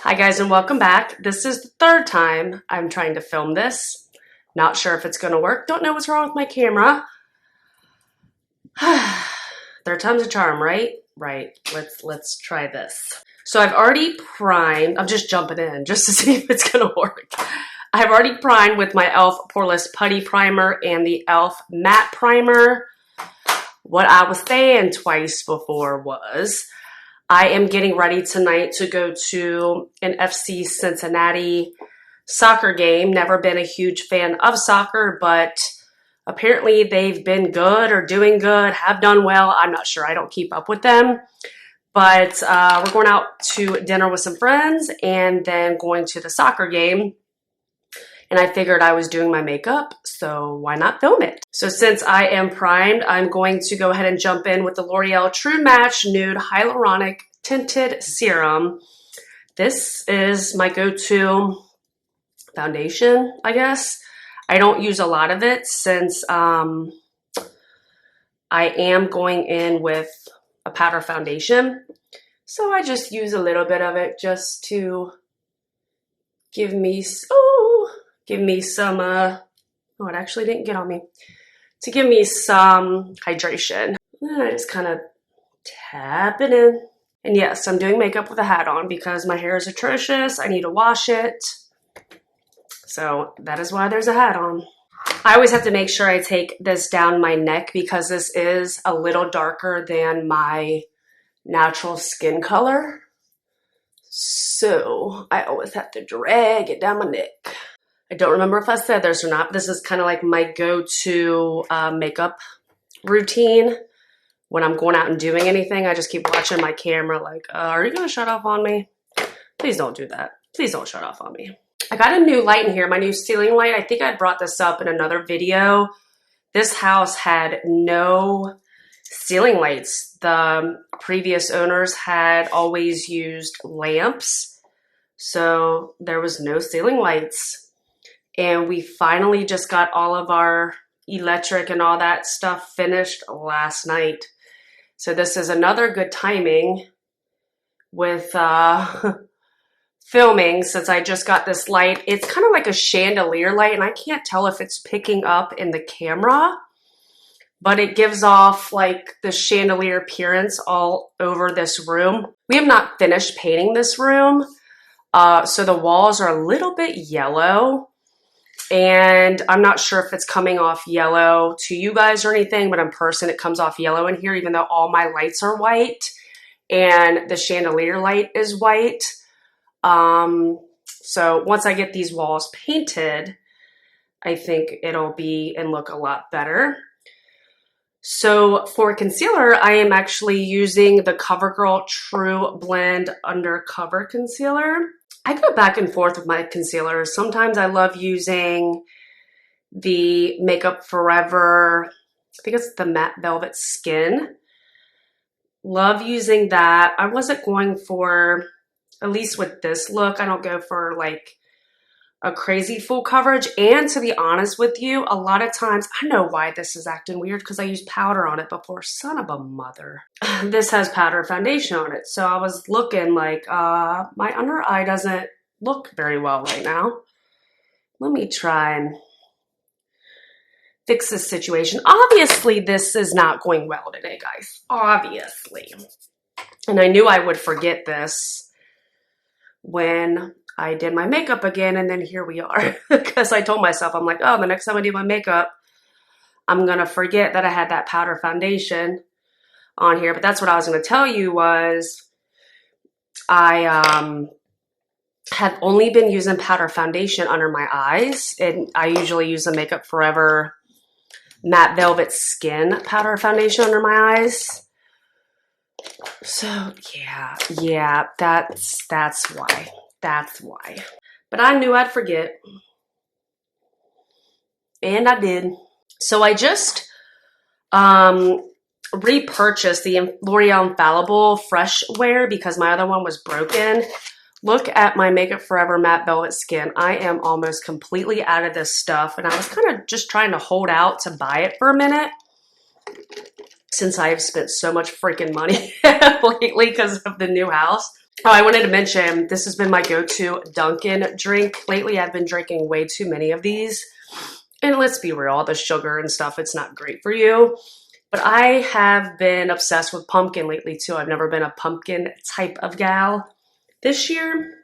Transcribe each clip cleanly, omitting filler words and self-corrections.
Hi guys and welcome back. This is the third time I'm trying to film this. Not sure if it's going to work. Don't know what's wrong with my camera. Third time's a charm, right? Right. Let's try this. So I've already primed. I'm just jumping in just to see if it's going to work. I've already primed with my e.l.f. Poreless Putty Primer and the e.l.f. Matte Primer. What I was saying twice before was I am getting ready tonight to go to an FC Cincinnati soccer game. Never been a huge fan of soccer, but apparently they've been good or doing good, have done well. I'm not sure. I don't keep up with them. But we're going out to dinner with some friends and then going to the soccer game. And I figured I was doing my makeup, so why not film it? So since I am primed, I'm going to go ahead and jump in with the L'Oreal True Match Nude Hyaluronic Tinted Serum. This is my go-to foundation, I guess. I don't use a lot of it since I am going in with a powder foundation. So I just use a little bit of it just to give me some, oh, it actually didn't get on me, to give me some hydration. And I just kind of tap it in. And yes, I'm doing makeup with a hat on because my hair is atrocious. I need to wash it. So that is why there's a hat on. I always have to make sure I take this down my neck because this is a little darker than my natural skin color. So I always have to drag it down my neck. I don't remember if I said this or not. This is kind of like my go-to makeup routine. When I'm going out and doing anything, I just keep watching my camera like, are you going to shut off on me? Please don't do that. Please don't shut off on me. I got a new light in here, my new ceiling light. I think I brought this up in another video. This house had no ceiling lights. The previous owners had always used lamps, so there was no ceiling lights. And we finally just got all of our electric and all that stuff finished last night. So this is another good timing with filming since I just got this light. It's kind of like a chandelier light, and I can't tell if it's picking up in the camera, but it gives off like the chandelier appearance all over this room. We have not finished painting this room, so the walls are a little bit yellow. And I'm not sure if it's coming off yellow to you guys or anything, but in person it comes off yellow in here, even though all my lights are white and the chandelier light is white. So once I get these walls painted, I think it'll be and look a lot better. So for concealer, I am actually using the CoverGirl True Blend Undercover Concealer. I go back and forth with my concealers. Sometimes I love using the Makeup Forever, I think it's the Matte Velvet Skin. Love using that. I wasn't going for, at least with this look, I don't go for like a crazy full coverage. And to be honest with you, a lot of times, I know why this is acting weird because I used powder on it before. Son of a mother. This has powder foundation on it. So I was looking like, my under eye doesn't look very well right now. Let me try and fix this situation. Obviously, this is not going well today, guys. Obviously. And I knew I would forget this when I did my makeup again, and then here we are. Because I told myself, I'm like, oh, the next time I do my makeup, I'm going to forget that I had that powder foundation on here. But that's what I was going to tell you was I have only been using powder foundation under my eyes. And I usually use the Makeup Forever Matte Velvet Skin powder foundation under my eyes. So, yeah, that's why. That's why. But I knew I'd forget. And I did. So I just repurchased the L'Oreal Infallible Fresh Wear because my other one was broken. Look at my Makeup Forever Matte Velvet Skin. I am almost completely out of this stuff. And I was kind of just trying to hold out to buy it for a minute, since I have spent so much freaking money lately because of the new house. Oh, I wanted to mention, this has been my go-to Dunkin' drink. Lately, I've been drinking way too many of these. And let's be real, the sugar and stuff, it's not great for you. But I have been obsessed with pumpkin lately, too. I've never been a pumpkin type of gal. This year,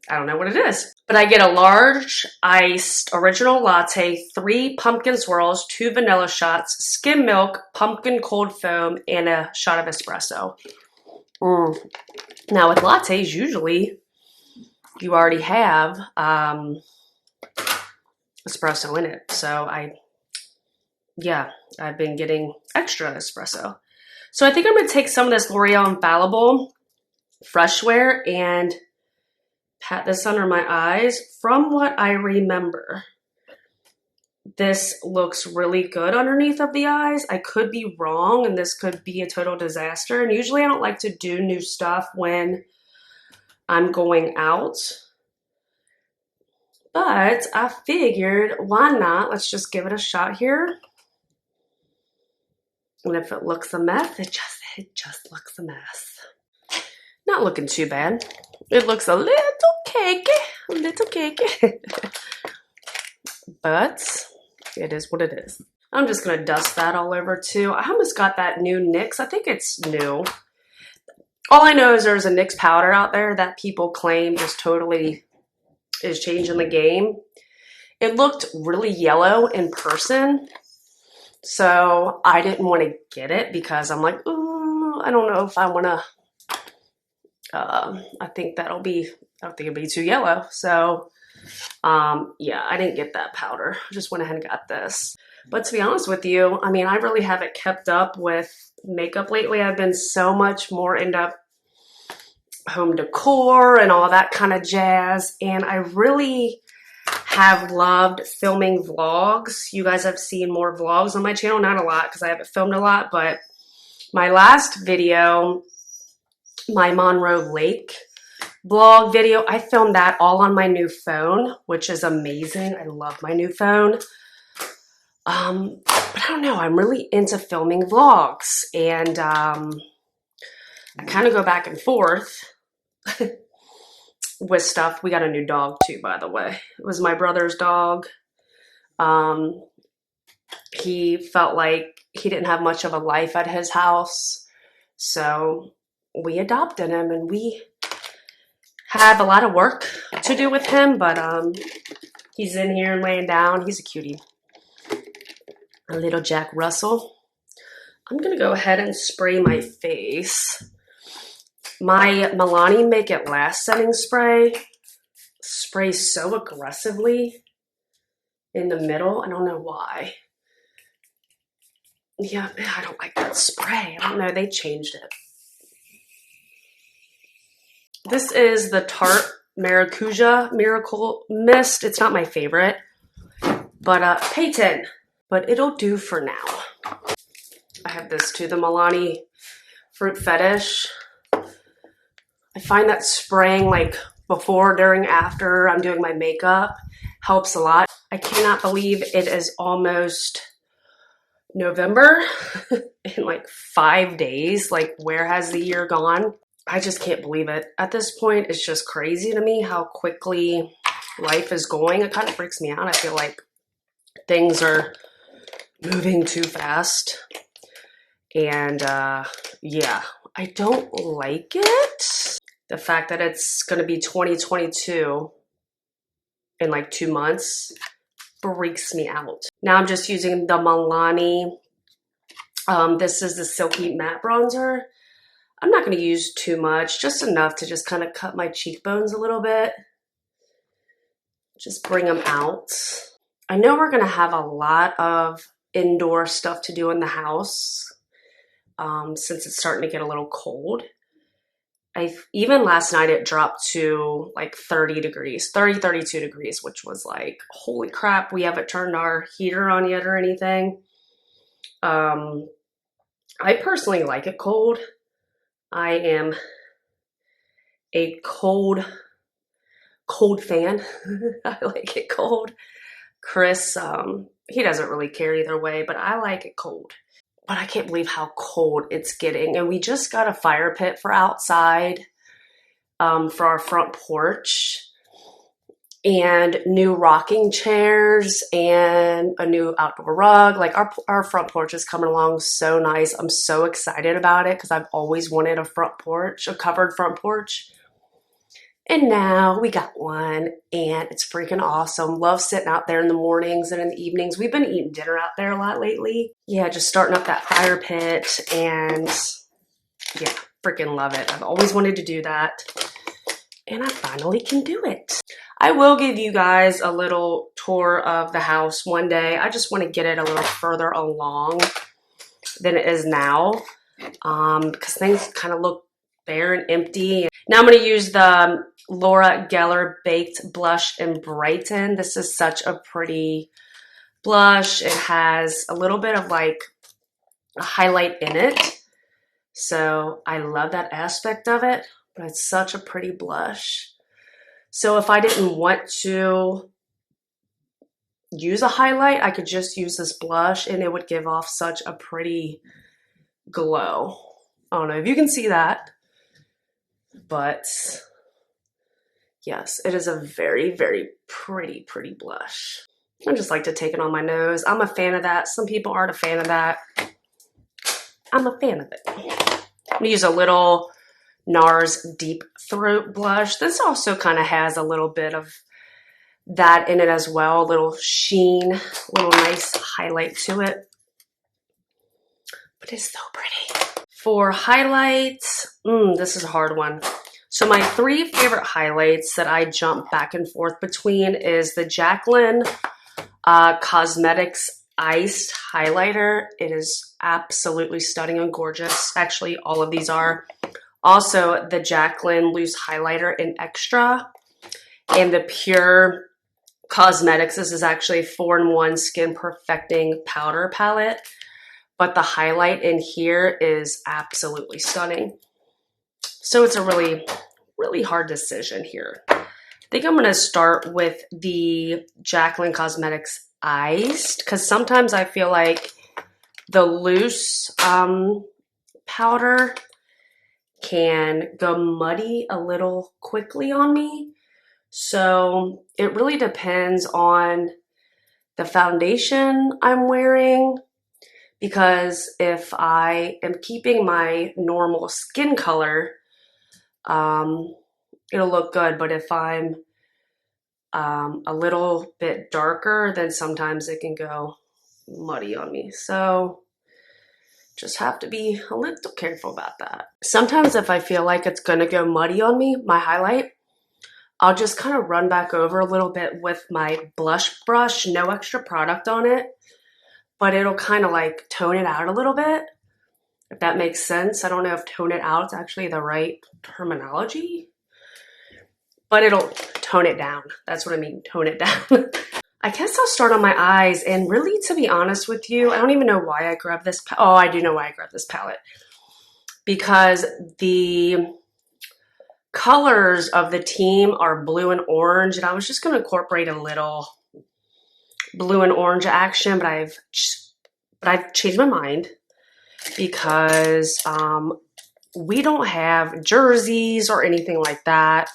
I don't know what it is. But I get a large iced original latte, 3 pumpkin swirls, 2 vanilla shots, skim milk, pumpkin cold foam, and a shot of espresso. Now with lattes, usually you already have espresso in it. So I've been getting extra espresso. So I think I'm going to take some of this L'Oreal Infallible Fresh Wear and pat this under my eyes. From what I remember, this looks really good underneath of the eyes. I could be wrong, and this could be a total disaster. And usually I don't like to do new stuff when I'm going out. But I figured, why not? Let's just give it a shot here. And if it looks a mess, it just looks a mess. Not looking too bad. It looks a little cakey, but it is what it is. I'm just gonna dust that all over too. I almost got that new NYX. I think it's new. All I know is there's a NYX powder out there that people claim just totally is changing the game. It looked really yellow in person, so I didn't want to get it because I'm like, ooh, I don't know if I want to. I think I don't think it'll be too yellow. So, yeah, I didn't get that powder. I just went ahead and got this. But to be honest with you, I mean, I really haven't kept up with makeup lately. I've been so much more into home decor and all that kind of jazz. And I really have loved filming vlogs. You guys have seen more vlogs on my channel. Not a lot because I haven't filmed a lot, but my last video, my Monroe Lake vlog video, I filmed that all on my new phone, which is amazing. I love my new phone. But I don't know, I'm really into filming vlogs, and I kind of go back and forth with stuff. We got a new dog too, by the way. It was my brother's dog. He felt like he didn't have much of a life at his house, so we adopted him, and we have a lot of work to do with him, but he's in here and laying down. He's a cutie. A little Jack Russell. I'm going to go ahead and spray my face. My Milani Make It Last setting spray sprays so aggressively in the middle. I don't know why. Yeah, I don't like that spray. I don't know. They changed it. This is the Tarte Maracuja Miracle Mist. It's not my favorite, but Peyton. But it'll do for now. I have this too, the Milani Fruit Fetish. I find that spraying like before, during, after I'm doing my makeup helps a lot. I cannot believe it is almost November in like 5 days. Like, where has the year gone? I just can't believe it. At this point, it's just crazy to me how quickly life is going. It kind of freaks me out. I feel like things are moving too fast. And yeah, I don't like it. The fact that it's going to be 2022 in like 2 months freaks me out. Now I'm just using the Milani. This is the Silky Matte Bronzer. I'm not going to use too much, just enough to just kind of cut my cheekbones a little bit. Just bring them out. I know we're going to have a lot of indoor stuff to do in the house since it's starting to get a little cold. Even last night it dropped to like 30 degrees, 32 degrees, which was like, holy crap, we haven't turned our heater on yet or anything. I personally like it cold. I am a cold fan. I like it cold. Chris, he doesn't really care either way, but I like it cold. But I can't believe how cold it's getting. And we just got a fire pit for outside. for our front porch, and new rocking chairs and a new outdoor rug. Like our front porch is coming along so nice. I'm so excited about it because I've always wanted a front porch, a covered front porch. And now we got one, and it's freaking awesome. Love sitting out there in the mornings and in the evenings. We've been eating dinner out there a lot lately. Yeah, just starting up that fire pit, and yeah, freaking love it. I've always wanted to do that, and I finally can do it. I will give you guys a little tour of the house one day. I just want to get it a little further along than it is now, because things kind of look bare and empty. Now I'm going to use the Laura Geller Baked Blush in Brighton. This is such a pretty blush. It has a little bit of like a highlight in it. So I love that aspect of it, but it's such a pretty blush. So if I didn't want to use a highlight, I could just use this blush and it would give off such a pretty glow. I don't know if you can see that, but yes, it is a very, very pretty blush. I just like to take it on my nose. I'm a fan of that. Some people aren't a fan of that. I'm a fan of it. I'm gonna use a little NARS Deep Throat blush. This also kind of has a little bit of that in it as well. A little sheen, a little nice highlight to it. But it's so pretty. For highlights, this is a hard one. So my 3 favorite highlights that I jump back and forth between is the Jaclyn Cosmetics Iced Highlighter. It is absolutely stunning and gorgeous. Actually, all of these are. Also, the Jaclyn Loose Highlighter in Extra. And the Pure Cosmetics. This is actually a 4-in-1 Skin Perfecting Powder Palette. But the highlight in here is absolutely stunning. So it's a really, really hard decision here. I think I'm going to start with the Jaclyn Cosmetics Iced, because sometimes I feel like the loose powder can go muddy a little quickly on me. So it really depends on the foundation I'm wearing, because if I am keeping my normal skin color, it'll look good. But if I'm a little bit darker, then sometimes it can go muddy on me. So just have to be a little careful about that. Sometimes if I feel like it's gonna go muddy on me, my highlight, I'll just kind of run back over a little bit with my blush brush, no extra product on it, but it'll kind of like tone it out a little bit, if that makes sense. I don't know if tone it out is actually the right terminology, but it'll tone it down. That's what I mean, tone it down. I guess I'll start on my eyes, and really, to be honest with you, I don't even know why I grabbed this. Oh, I do know why I grabbed this palette. Because the colors of the team are blue and orange, and I was just going to incorporate a little blue and orange action, but I've changed my mind because we don't have jerseys or anything like that.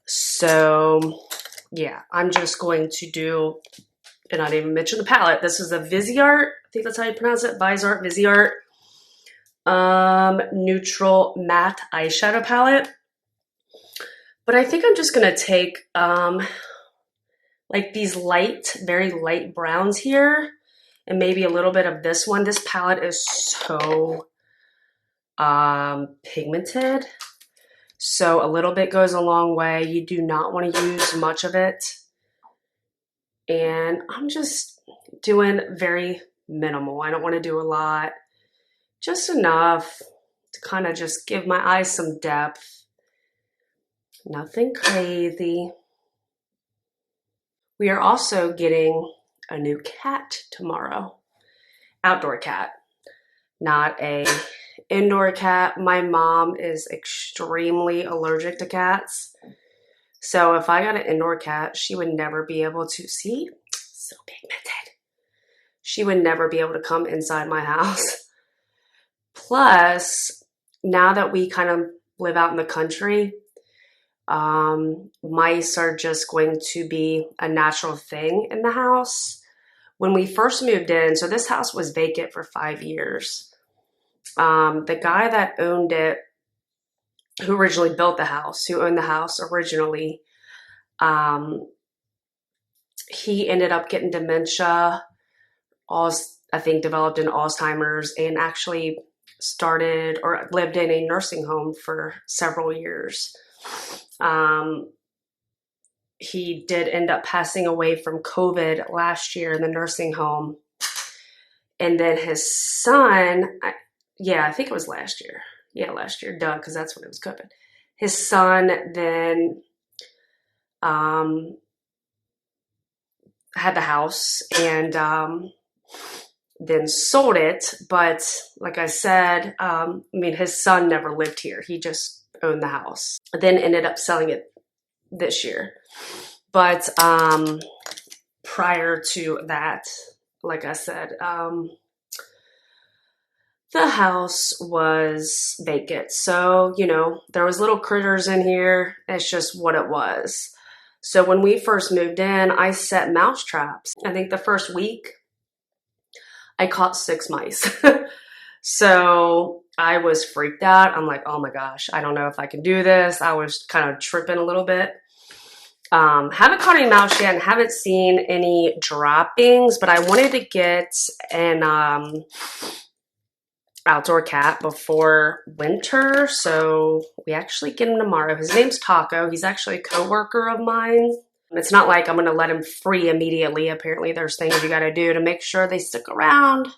So yeah, I'm just going to do, and I didn't even mention the palette. This is a Viseart, I think that's how you pronounce it, Viseart, neutral matte eyeshadow palette. But I think I'm just gonna take like these light, very light browns here, and maybe a little bit of this one. This palette is so pigmented. So a little bit goes a long way. You do not want to use much of it. And I'm just doing very minimal. I don't want to do a lot. Just enough to kind of just give my eyes some depth. Nothing crazy. We are also getting a new cat tomorrow. Outdoor cat, not a indoor cat. My mom is extremely allergic to cats. So if I got an indoor cat, she would never be able to see. So pigmented. She would never be able to come inside my house. Plus, now that we kind of live out in the country, Mice are just going to be a natural thing in the house. When we first moved in, so this house was vacant for 5 years. The guy that owned it, who originally built the house, who owned the house originally, he ended up getting dementia, I think developed an Alzheimer's, and actually started or lived in a nursing home for several years. He did end up passing away from COVID last year in the nursing home. And then his son, I think it was last year. Yeah, last year, duh, because that's when it was COVID. His son then had the house and then sold it. But like I said, his son never lived here. He just owned the house. Then ended up selling it this year. But prior to that, like I said, the house was vacant. So, there was little critters in here. It's just what it was. So when we first moved in, I set mouse traps. I think the first week I caught 6 mice. So I was freaked out. I'm like, oh my gosh, I don't know if I can do this. I was kind of tripping a little bit. Haven't caught any mouse yet and haven't seen any droppings, but I wanted to get an outdoor cat before winter. So we actually get him tomorrow. His name's Taco. He's actually a coworker of mine. It's not like I'm going to let him free immediately. Apparently there's things you got to do to make sure they stick around.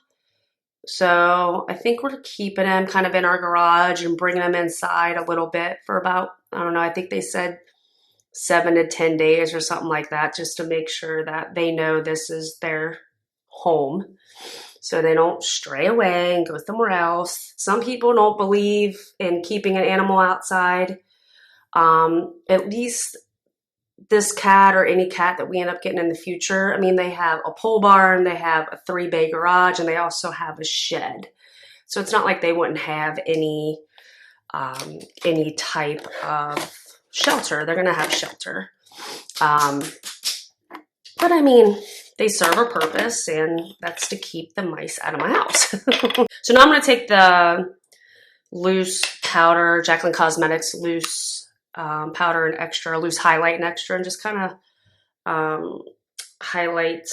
So I think we're keeping him kind of in our garage and bringing him inside a little bit for about, I don't know, I think they said 7 to 10 days or something like that, just to make sure that they know this is their home, so they don't stray away and go somewhere else. Some people don't believe in keeping an animal outside. At least this cat or any cat that we end up getting in the future, they have a pole barn, they have a 3-bay garage, and they also have a shed. So it's not like they wouldn't have any type of shelter. They're going to have shelter. But they serve a purpose, and that's to keep the mice out of my house. So now I'm going to take the loose powder, Jaclyn Cosmetics loose powder and extra, loose highlight and extra, and just kind of highlight,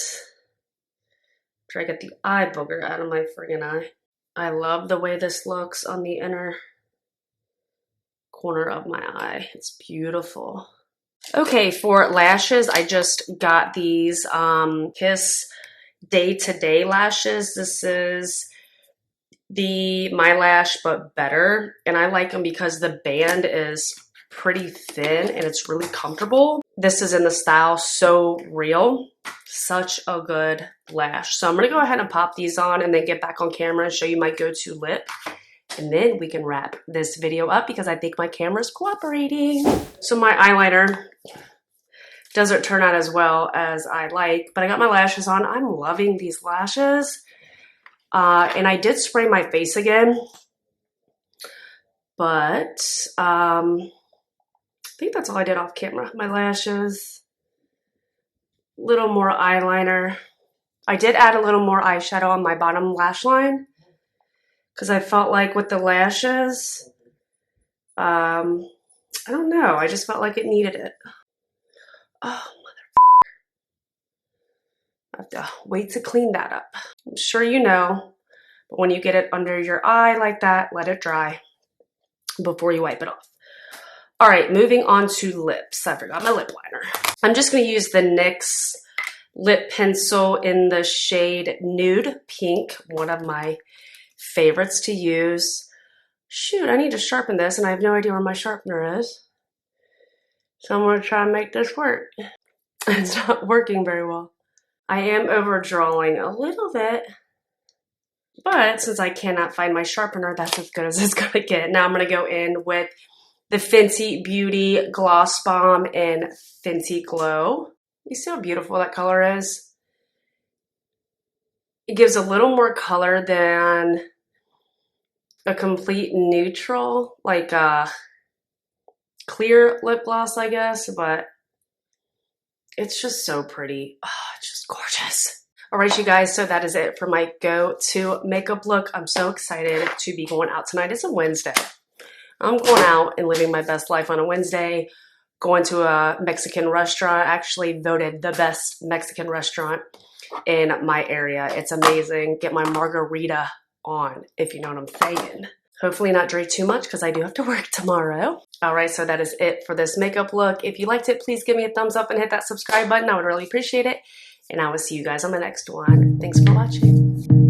try to get the eye booger out of my friggin' eye. I love the way this looks on the inner corner of my eye. It's beautiful. Okay, for lashes, I just got these Kiss Day to Day lashes. This is the My Lash but better, and I like them because the band is pretty thin and it's really comfortable. This is in the style So Real. Such a good lash. So I'm gonna go ahead and pop these on and then get back on camera and show you my go-to lip. And then we can wrap this video up because I think my camera's cooperating. So my eyeliner doesn't turn out as well as I like, but I got my lashes on. I'm loving these lashes. And I did spray my face again, but I think that's all I did off camera. My lashes, little more eyeliner. I did add a little more eyeshadow on my bottom lash line, because I felt like with the lashes, I don't know, I just felt like it needed it. Oh, mother. I have to wait to clean that up. I'm sure you know, but when you get it under your eye like that, let it dry before you wipe it off. All right, moving on to lips. I forgot my lip liner. I'm just going to use the NYX lip pencil in the shade Nude Pink, one of my favorites to use. Shoot, I need to sharpen this and I have no idea where my sharpener is. So I'm going to try and make this work. It's not working very well. I am overdrawing a little bit, but since I cannot find my sharpener, that's as good as it's going to get. Now I'm going to go in with the Fenty Beauty Gloss Bomb in Fenty Glow. You see how beautiful that color is? It gives a little more color than a complete neutral, like clear lip gloss, I guess, but it's just so pretty. Oh, it's just gorgeous. All right, you guys, so that is it for my go-to makeup look. I'm so excited to be going out tonight. It's a Wednesday. I'm going out and living my best life on a Wednesday, going to a Mexican restaurant, actually voted the best Mexican restaurant in my area. It's amazing. Get my margarita on, if you know what I'm saying. Hopefully not drink too much because I do have to work tomorrow. All right, so that is it for this makeup look. If you liked it, please give me a thumbs up and hit that subscribe button. I would really appreciate it. And I will see you guys on the next one. Thanks for watching.